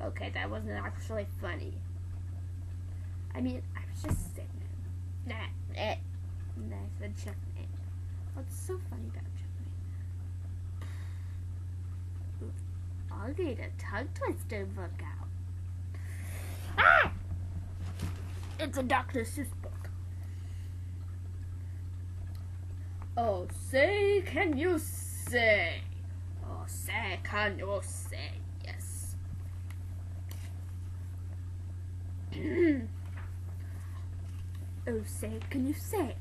Okay, that wasn't actually funny. I mean, I was just saying it. And I said checkmate. What's so funny about checkmate? I'll read a tongue twister book out. Ah! It's a Dr. Seuss book. Oh, say, can you say? Oh, say, can you say? Yes. Oh, say, can you say?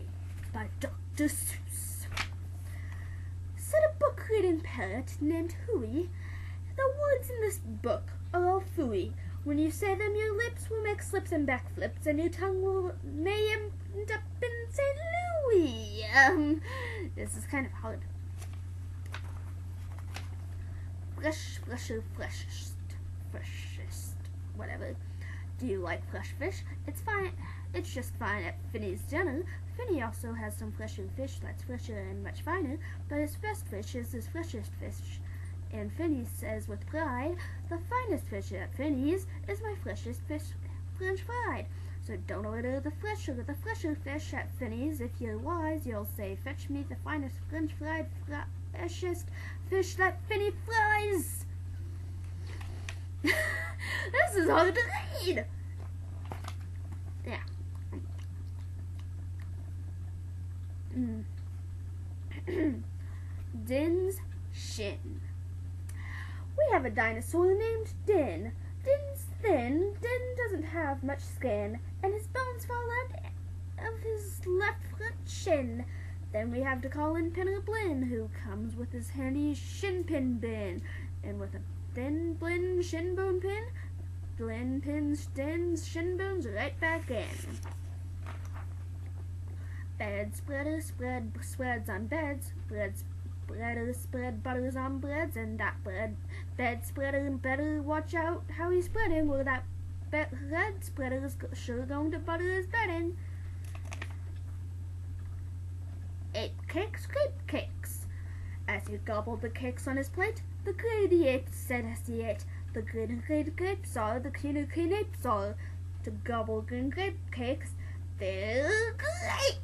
By Dr. Seuss. Said a book reading parrot named Hooey. The words in this book are all fooey. When you say them, your lips will make slips and backflips, and your tongue may end up in St. Louis. This is kind of hard. Fresh, fresher, freshest, whatever. Do you like fresh fish? It's fine. It's just fine at Finney's dinner. Finney also has some fresher fish that's fresher and much finer, but his best fish is his freshest fish. And Finney says with pride, the finest fish at Finney's is my freshest fish, French fried. So don't order the fresher fish at Finney's. If you're wise, you'll say, fetch me the finest French fried, freshest fish that Finney fries. This is hard to read. Yeah. Din's shin. We have a dinosaur named Din. Din's thin. Din doesn't have much skin, and his bones fall out of his left front shin. Then we have to call in Pinner Blinn, who comes with his handy shin pin bin, and with a thin Blinn shin bone pin, Blinn pins Din's shin bones right back in. Bed spreader spreads on beds, spreader spread butters on breads, and that bed spreader better watch out how he's spreading, or that bed spreader is sure going to butter his bedding. 8 cakes, grape cakes. As he gobbled the cakes on his plate, the greedy ape said as he ate, the green grapes are, the cleaner clean apes are. To gobble green grape cakes, they're great.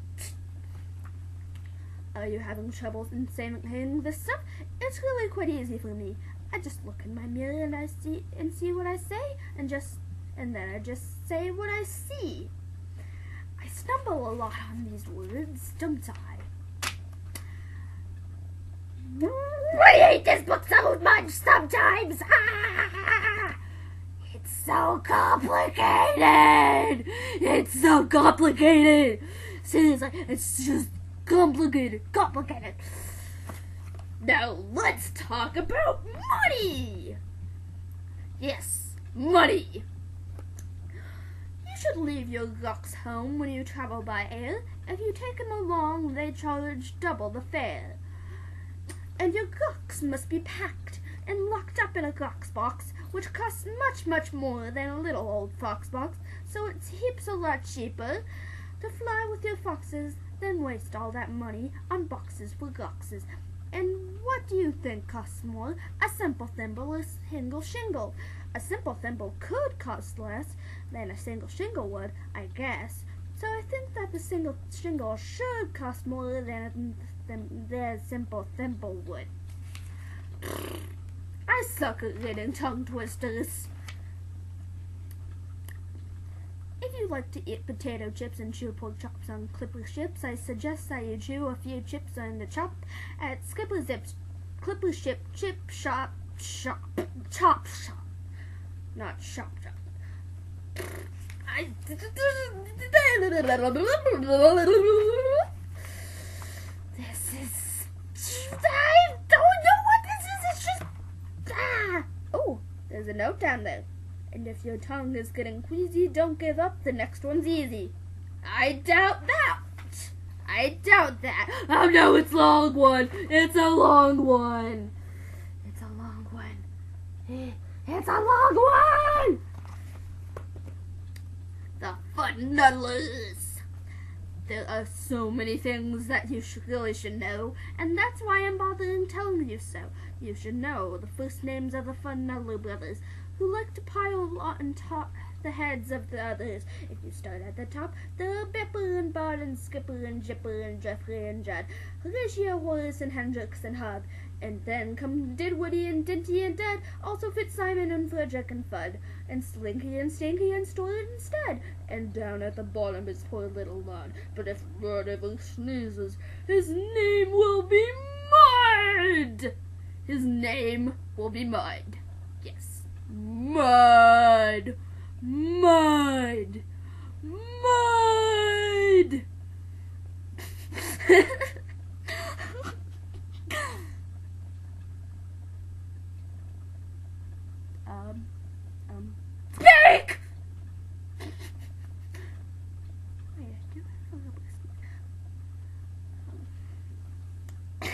Are you having trouble in saying this stuff? It's really quite easy for me. I just look in my mirror and I see what I say, and then I just say what I see. I stumble a lot on these words, don't I? I hate this book so much sometimes. It's so complicated. It's so complicated. Seriously, it's just complicated. Now let's talk about money. Yes, money. You should leave your ducks home when you travel by air. If you take them along, they charge double the fare. And your ducks must be packed and locked up in a fox box, which costs much, much more than a little old fox box, so it's heaps a lot cheaper to fly with your foxes than waste all that money on boxes for boxes. And what do you think costs more, a simple thimble or a single shingle? A simple thimble could cost less than a single shingle would, I guess. So I think that the single shingle should cost more than the simple thimble would. I suck at reading tongue twisters. If you like to eat potato chips and chew pork chops on Clipper Ships, I suggest that you chew a few chips on the chop at Skipper Zip's Clipper Ship Chip Chop Shop. Not shop. I don't know what this is. It's just oh, there's a note down there. And if your tongue is getting queasy, don't give up. The next one's easy. I doubt that. Oh no, it's a long one. It's a long one. The Fun Nuddlers. There are so many things that you really should know, and that's why I'm bothering telling you so. You should know the first names of the Funello brothers, who like to pile on top the heads of the others. If you start at the top, there are Bipper and Bud and Skipper and Jipper and Jeffrey and Judd, Horatio, Horace and Hendrix and Hub, and then come Didwoody and Dinty and Dud, also Fitzsimon and Frederick and Fudd, and Slinky and Stinky and Stored and Stud, and down at the bottom is poor little Lud. But if Lud ever sneezes, his name will be Mud! His name will be Mud. Yes, Mud! Mud! Mud! Speak! Wait, do I have a little bit of speak? I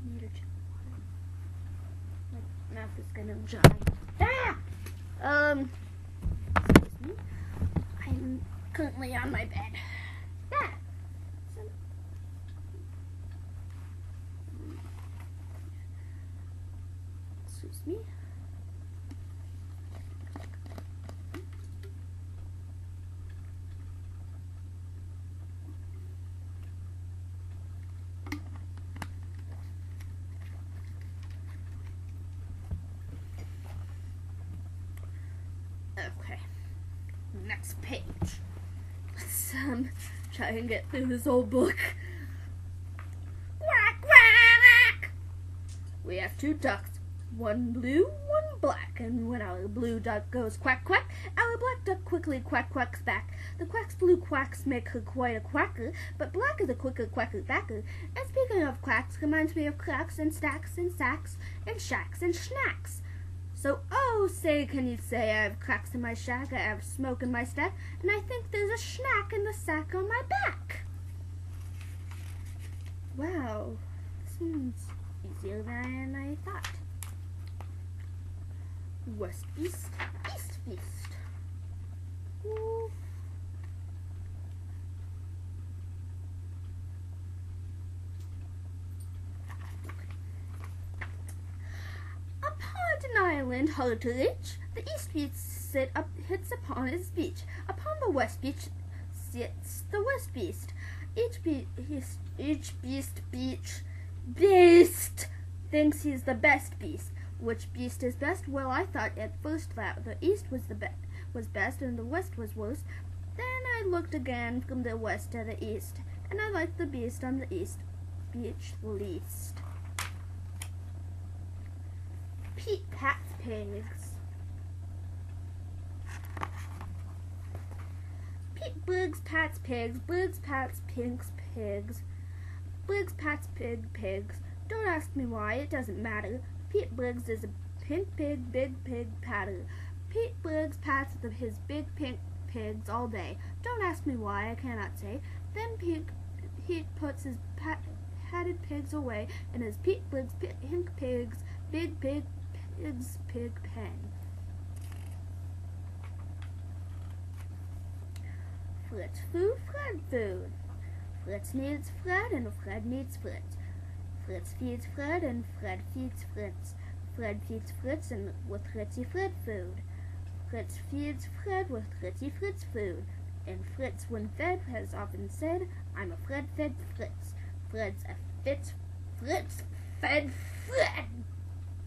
need a drink of water. My mouth is gonna dry. Excuse me. I'm currently on my bed. Excuse me. Okay, next page. Let's try and get through this old book. Quack, quack! We have two ducks, one blue, one black, and when our blue duck goes quack, quack, our black duck quickly quack, quacks back. The quack's blue quacks make her quite a quacker, but black is a quicker quacker backer. And speaking of quacks, reminds me of cracks and stacks and sacks and shacks and schnacks. So, oh, say, can you say I have cracks in my shack, I have smoke in my stack, and I think there's a schnack in the sack on my back. Wow, seems easier than I thought. West East, East Feast. Ooh. An island hard to reach, the east beach hits upon its beach. Upon the west beach sits the west beast. Each beast thinks he's the best beast. Which beast is best? Well, I thought at first that the east was best and the west was worse. Then I looked again from the west to the east, and I liked the beast on the east beach least. Pete Pat's Pigs. Pete Briggs Pat's Pigs, Briggs Pat's Pigs, Pigs. Briggs Pat's Pigs. Don't ask me why, it doesn't matter. Pete Briggs is a pink pig, big pig patter. Pete Briggs pats his big pink pigs all day. Don't ask me why, I cannot say. Then Pete puts his patted pigs away in his Pete Briggs pink pigs, big pig's pig pen. Fritz food, Fred food. Fritz needs Fred and Fred needs Fritz. Fritz feeds Fred and Fred feeds Fritz. Fred feeds Fritz and with Fritzy Fred food. Fritz feeds Fred with Fritzy Fritz food. And Fritz, when fed, has often said, I'm a Fred fed Fritz. Fred's a Fritz fed Fred.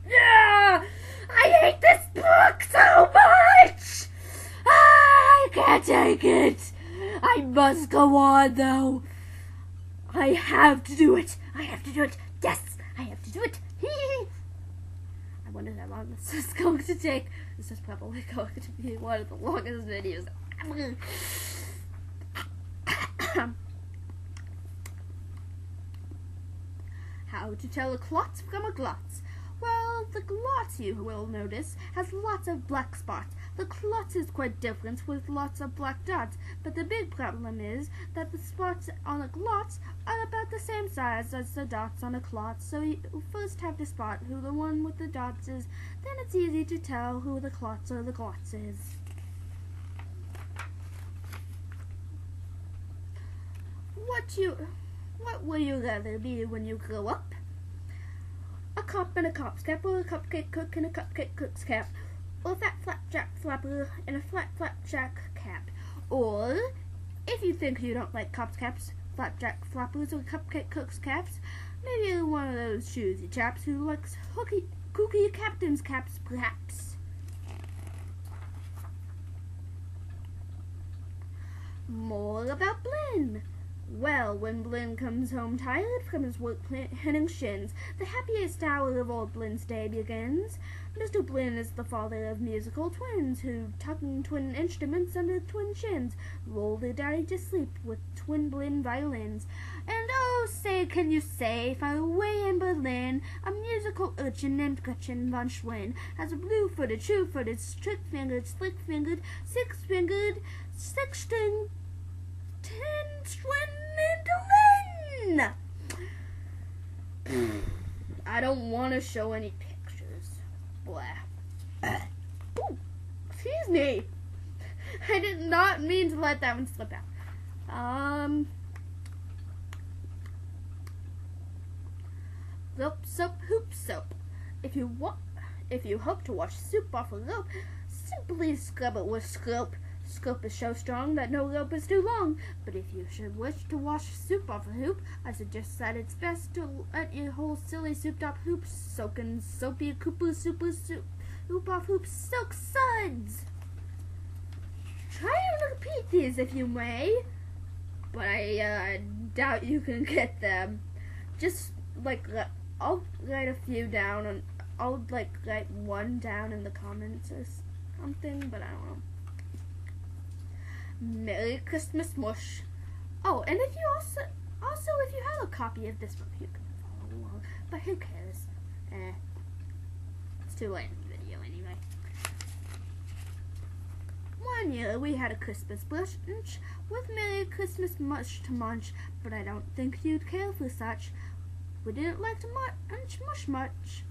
Yeah! I hate this book so much! I can't take it! I must go on, though. I have to do it. I have to do it. Yes, I have to do it. I wonder how long this is going to take. This is probably going to be one of the longest videos ever. How to tell a klotz from a glotz. Well, the glotz, you will notice, has lots of black spots. The klotz is quite different with lots of black dots, but the big problem is that the spots on a glotz are about the same size as the dots on a klotz, so you first have to spot who the one with the dots is, then it's easy to tell who the klotz or the glotz is. What will you rather be when you grow up? A cop in a cop's cap, or a cupcake cook in a cupcake cook's cap, or a fat flapjack flapper in a flat flapjack cap, or if you think you don't like cop's caps, flapjack flappers, or cupcake cook's caps, maybe you're one of those choosy chaps who likes kooky captain's caps, perhaps. More about Blinn. Well, when Blinn comes home tired from his work hunting shins, the happiest hour of old Blinn's day begins. Mr. Blinn is the father of musical twins who, tucking twin instruments under twin shins, roll their daddy to sleep with twin Blinn violins. And oh, say, can you say, far away in Berlin, a musical urchin named Gretchen von Schwinn has a blue-footed, shoe-footed, trick-fingered, slick-fingered, six-fingered, six-string, 10-string mandolin! I don't want to show any pictures. Blah. Ooh, excuse me. I did not mean to let that one slip out. Rope soap, hoop soap. If you hope to wash soup off a rope, simply scrub it with scope. Scope is so strong that no rope is too long. But if you should wish to wash soup off a hoop, I suggest that it's best to let your whole silly souped-up hoop soak in soapy cooper super soup off hoop silk suds. Try and repeat these if you may, but I doubt you can get them. Just I'll write a few down, and I'll write one down in the comments or something, but I don't know. Merry Christmas Mush. Oh, and if you also if you have a copy of this book, you can follow along. But who cares? It's too late in the video anyway. One year we had a Christmas brunch with Merry Christmas Mush to munch, but I don't think you'd care for such. We didn't like to munch much.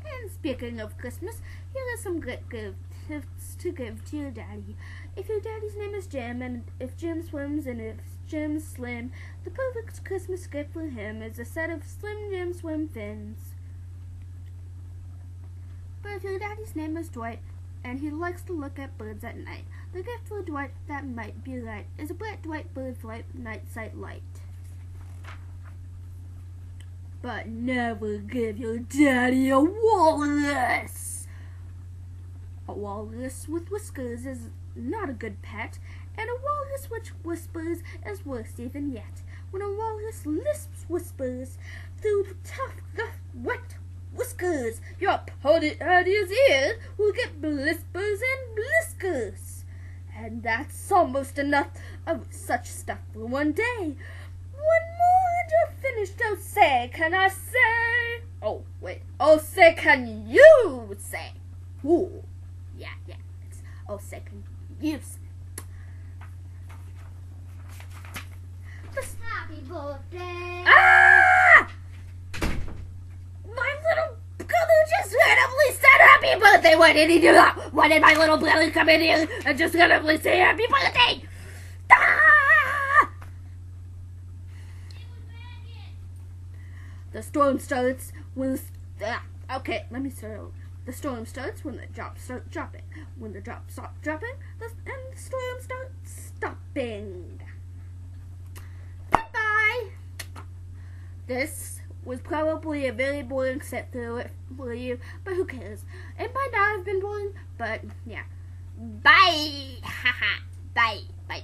And speaking of Christmas, here are some great gifts to give to your daddy. If your daddy's name is Jim, and if Jim swims, and if Jim's slim, the perfect Christmas gift for him is a set of Slim Jim swim fins. But if your daddy's name is Dwight, and he likes to look at birds at night, the gift for Dwight that might be right is a bright Dwight bird flight night sight light. But never give your daddy a walrus! A walrus with whiskers is not a good pet, and a walrus which whispers is worse even yet. When a walrus lisps whispers through tough, rough, wet whiskers, your poor daddy's ear will get blispers and bliskers. And that's almost enough of such stuff for one day. One more and you're finished, oh say, can I say? Oh, wait, oh say, can you say? Ooh. Yeah, it's oh say, can you say? Happy birthday! Ah! My little brother just randomly said happy birthday. Why did he do that? Why did my little brother come in here and just randomly say happy birthday? Ah! The storm starts when okay, let me start over. The storm starts when the drops start dropping. When the drops stop dropping, and the storm starts stopping. Bye-bye. This was probably a very boring set through for you, but who cares? It might not have been boring, but yeah. Bye! Haha. Bye. Bye.